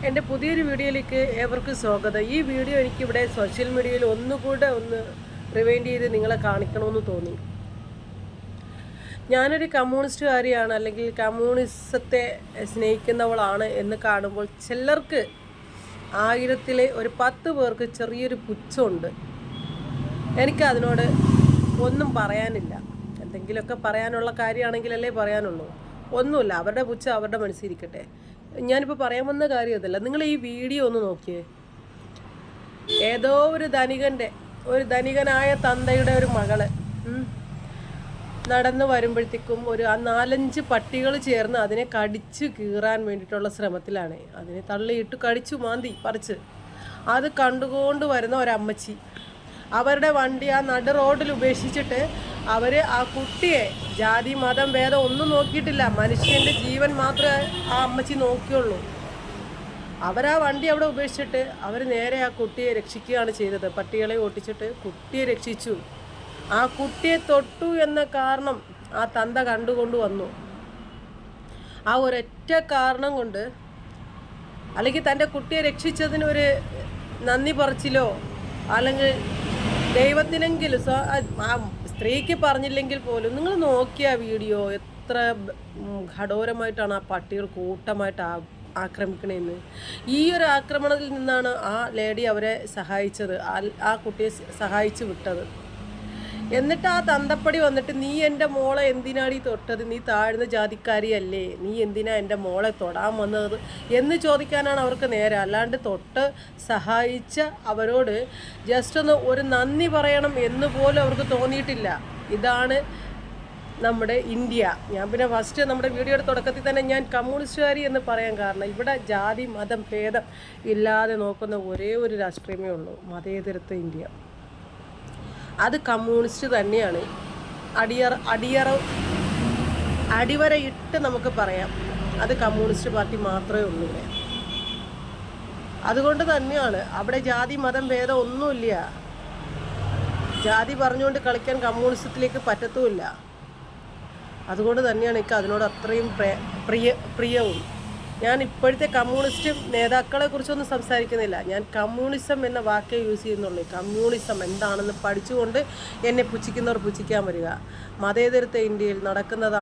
എൻ്റെ പുതിയൊരു വീഡിയോയിലേക്ക് ഏവർക്കും സ്വാഗതം. ഈ വീഡിയോ എനിക്കിവിടെ സോഷ്യൽ മീഡിയയിൽ ഒന്നുകൂടെ റിവൈൻഡ് ചെയ്ത് നിങ്ങളെ കാണിക്കണമെന്ന് തോന്നി. ഞാനൊരു കമ്മ്യൂണിസ്റ്റുകാരിയാണ്, അല്ലെങ്കിൽ കമ്മ്യൂണിസത്തെ സ്നേഹിക്കുന്നവളാണ് എന്ന് കാണുമ്പോൾ ചിലർക്ക് 1000-ലെ ഒരു 10 പേർക്ക് ചെറിയൊരു പുച്ഛമുണ്ട്. എനിക്ക് അതിനോട് ഒന്നും പറയാനില്ല. എന്തെങ്കിലുമൊക്കെ പറയാനുള്ള കാര്യമാണെങ്കിലല്ലേ പറയാനുള്ളൂ. ഒന്നുമില്ല, അവരുടെ പുച്ഛം അവരുടെ മനസ്സിരിക്കട്ടെ. ഞാനിപ്പോൾ പറയാൻ വന്ന കാര്യം അതല്ല. നിങ്ങൾ ഈ വീഡിയോ ഒന്ന് നോക്കിയേ. ഏതോ ഒരു ധനികനായ തന്തയുടെ ഒരു മകള് നടന്നു വരുമ്പോഴത്തേക്കും ഒരു 4-5 പട്ടികൾ ചേർന്ന് അതിനെ കടിച്ചു കീറാൻ വേണ്ടിയിട്ടുള്ള ശ്രമത്തിലാണ്. അതിനെ തള്ളിയിട്ട് കടിച്ചു മാന്തി പറിച്ച് അത് കണ്ടുകൊണ്ട് വരുന്ന ഒരമ്മച്ചി അവരുടെ വണ്ടി ആ നടു റോഡിൽ ഉപേക്ഷിച്ചിട്ട് അവർ ആ കുട്ടിയെ ജാതി മതം ഭേദം ഒന്നും നോക്കിയിട്ടില്ല. മനുഷ്യൻ്റെ ജീവൻ മാത്രമേ ആ അമ്മച്ചി നോക്കിയുള്ളൂ. അവരാ വണ്ടി അവിടെ ഉപേക്ഷിച്ചിട്ട് അവർ നേരെ ആ കുട്ടിയെ രക്ഷിക്കുകയാണ് ചെയ്തത്. പട്ടികളെ ഓട്ടിച്ചിട്ട് കുട്ടിയെ രക്ഷിച്ചു. ആ കുട്ടിയെ തൊട്ടു എന്ന കാരണം ആ തന്ത കണ്ടുകൊണ്ട് വന്നു. ആ ഒരൊറ്റ കാരണം കൊണ്ട്, അല്ലെങ്കിൽ തൻ്റെ കുട്ടിയെ രക്ഷിച്ചതിനൊരു നന്ദി പറച്ചിലോ അല്ലെങ്കിൽ ദൈവത്തിനെങ്കിലും ആ സ്ത്രീക്ക് പറഞ്ഞില്ലെങ്കിൽ പോലും നിങ്ങൾ നോക്കിയ വീഡിയോ എത്ര ഘടോരമായിട്ടാണ് ആ പട്ടികൾ കൂട്ടമായിട്ട് ആക്രമിക്കണേന്ന്. ഈ ഒരു ആക്രമണത്തിൽ നിന്നാണ് ആ ലേഡി അവരെ സഹായിച്ചത്, ആ കുട്ടിയെ സഹായിച്ചു വിട്ടത്. എന്നിട്ട് ആ തന്തപ്പടി വന്നിട്ട്, നീ എൻ്റെ മോളെ എന്തിനാടി തൊട്ടത്? നീ താഴ്ന്ന ജാതിക്കാരിയല്ലേ, നീ എന്തിനാ എൻ്റെ മോളെ തൊടാൻ വന്നത് എന്ന് ചോദിക്കാനാണ് അവർക്ക് നേരെ. അല്ലാണ്ട് തൊട്ട് സഹായിച്ച അവരോട് ജസ്റ്റ് ഒരു നന്ദി പറയണം എന്ന് പോലും അവർക്ക് തോന്നിയിട്ടില്ല. ഇതാണ് നമ്മുടെ ഇന്ത്യ. ഞാൻ പിന്നെ ഫസ്റ്റ് നമ്മുടെ വീഡിയോയുടെ തുടക്കത്തിൽ തന്നെ ഞാൻ കമ്മ്യൂണിസ്റ്റുകാരി എന്ന് പറയാൻ കാരണം, ഇവിടെ ജാതി മതം ഭേദം ഇല്ലാതെ നോക്കുന്ന ഒരേ ഒരു രാഷ്ട്രീയമേ ഉള്ളൂ, മതേതരത്വ ഇന്ത്യ. അത് കമ്മ്യൂണിസ്റ്റ് തന്നെയാണ്. അടിവരയിട്ട് നമുക്ക് പറയാം, അത് കമ്മ്യൂണിസ്റ്റ് പാർട്ടി മാത്രമേ ഉള്ളൂ ഇവിടെ. അതുകൊണ്ട് തന്നെയാണ് അവിടെ ജാതി മതം ഭേദം ഒന്നുമില്ല. ജാതി പറഞ്ഞുകൊണ്ട് കളിക്കാൻ കമ്മ്യൂണിസത്തിലേക്ക് പറ്റത്തുമില്ല. അതുകൊണ്ട് തന്നെയാണ് എനിക്ക് അതിനോട് അത്രയും പ്രിയവും. ഞാൻ ഇപ്പോഴത്തെ കമ്മ്യൂണിസ്റ്റ് നേതാക്കളെ കുറിച്ചൊന്നും സംസാരിക്കുന്നില്ല. ഞാൻ കമ്മ്യൂണിസം എന്ന വാക്കേ യൂസ് ചെയ്യുന്നുള്ളൂ. കമ്മ്യൂണിസം എന്താണെന്ന് പഠിച്ചുകൊണ്ട് എന്നെ പുച്ഛിക്കുന്നവർ പുച്ഛിക്കാൻ വരിക. മതേതരത്വ ഇന്ത്യയിൽ നടക്കുന്നതാണ്.